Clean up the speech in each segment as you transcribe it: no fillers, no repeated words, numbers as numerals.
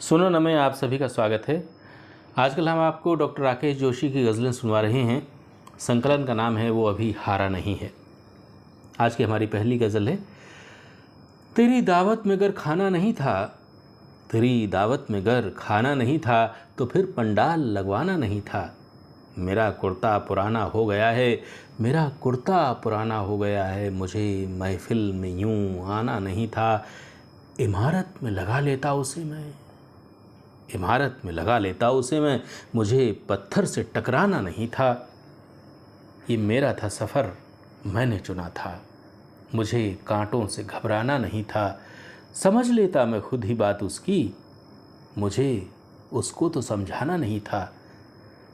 सुनो न में आप सभी का स्वागत है। आजकल हम आपको डॉक्टर राकेश जोशी की गज़लें सुनवा रहे हैं। संकलन का नाम है वो अभी हारा नहीं है। आज की हमारी पहली गज़ल है। तेरी दावत में अगर खाना नहीं था, तेरी दावत में अगर खाना नहीं था तो फिर पंडाल लगवाना नहीं था। मेरा कुर्ता पुराना हो गया है, मेरा कुर्ता पुराना हो गया है, मुझे महफिल में यूं आना नहीं था। इमारत में लगा लेता उसे मैं, इमारत में लगा लेता उसे मैं, मुझे पत्थर से टकराना नहीं था। ये मेरा था सफ़र, मैंने चुना था, मुझे कांटों से घबराना नहीं था। समझ लेता मैं खुद ही बात उसकी, मुझे उसको तो समझाना नहीं था।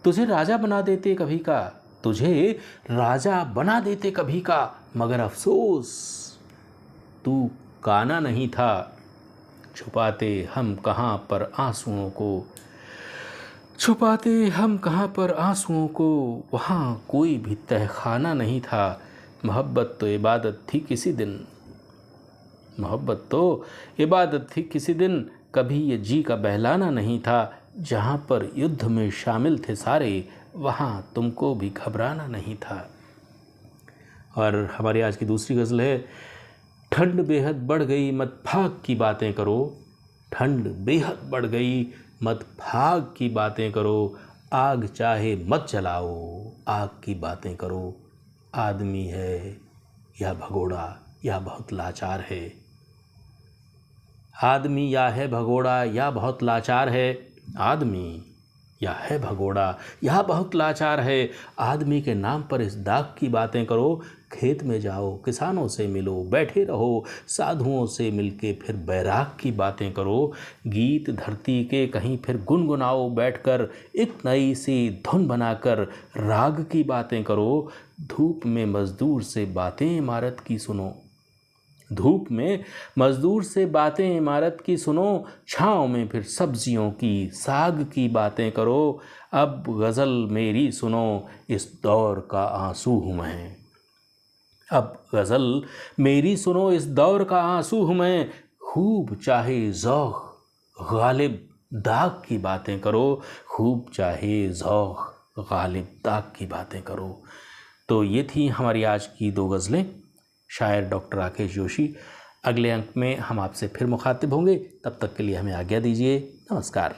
तुझे राजा बना देते कभी का, तुझे राजा बना देते कभी का, मगर अफसोस तू काना नहीं था। छुपाते हम कहाँ पर आंसुओं को, छुपाते हम कहाँ पर आंसुओं को, वहाँ कोई भी तहखाना नहीं था। मोहब्बत तो इबादत थी किसी दिन, मोहब्बत तो इबादत थी किसी दिन, कभी ये जी का बहलाना नहीं था। जहाँ पर युद्ध में शामिल थे सारे, वहाँ तुमको भी घबराना नहीं था। और हमारी आज की दूसरी गज़ल है। ठंड बेहद बढ़ गई मत भाग की बातें करो, ठंड बेहद बढ़ गई मत भाग की बातें करो, आग चाहे मत जलाओ, आग की बातें करो। आदमी है या भगोड़ा या बहुत लाचार है, आदमी या है भगोड़ा या बहुत लाचार है, आदमी या है भगोड़ा या बहुत लाचार है। आदमी के नाम पर इस दाग की बातें करो, खेत में जाओ किसानों से मिलो, बैठे रहो साधुओं से मिलके फिर बैराग की बातें करो। गीत धरती के कहीं फिर गुनगुनाओ बैठकर, एक नई सी धुन बनाकर राग की बातें करो। धूप में मज़दूर से बातें इमारत की सुनो, धूप में मज़दूर से बातें इमारत की सुनो, छाँव में फिर सब्जियों की साग की बातें करो। अब गज़ल मेरी सुनो, इस दौर का आंसू हूँ मैं, अब गज़ल मेरी सुनो, इस दौर का आंसू हूँ मैं। खूब चाहे ज़ौक़ गालिब दाग की बातें करो, खूब चाहे ज़ौक़ गालिब दाग की बातें करो। तो ये थी हमारी आज की दो गज़लें, शायर डॉक्टर राकेश जोशी। अगले अंक में हम आपसे फिर मुखातिब होंगे, तब तक के लिए हमें आज्ञा दीजिए। नमस्कार।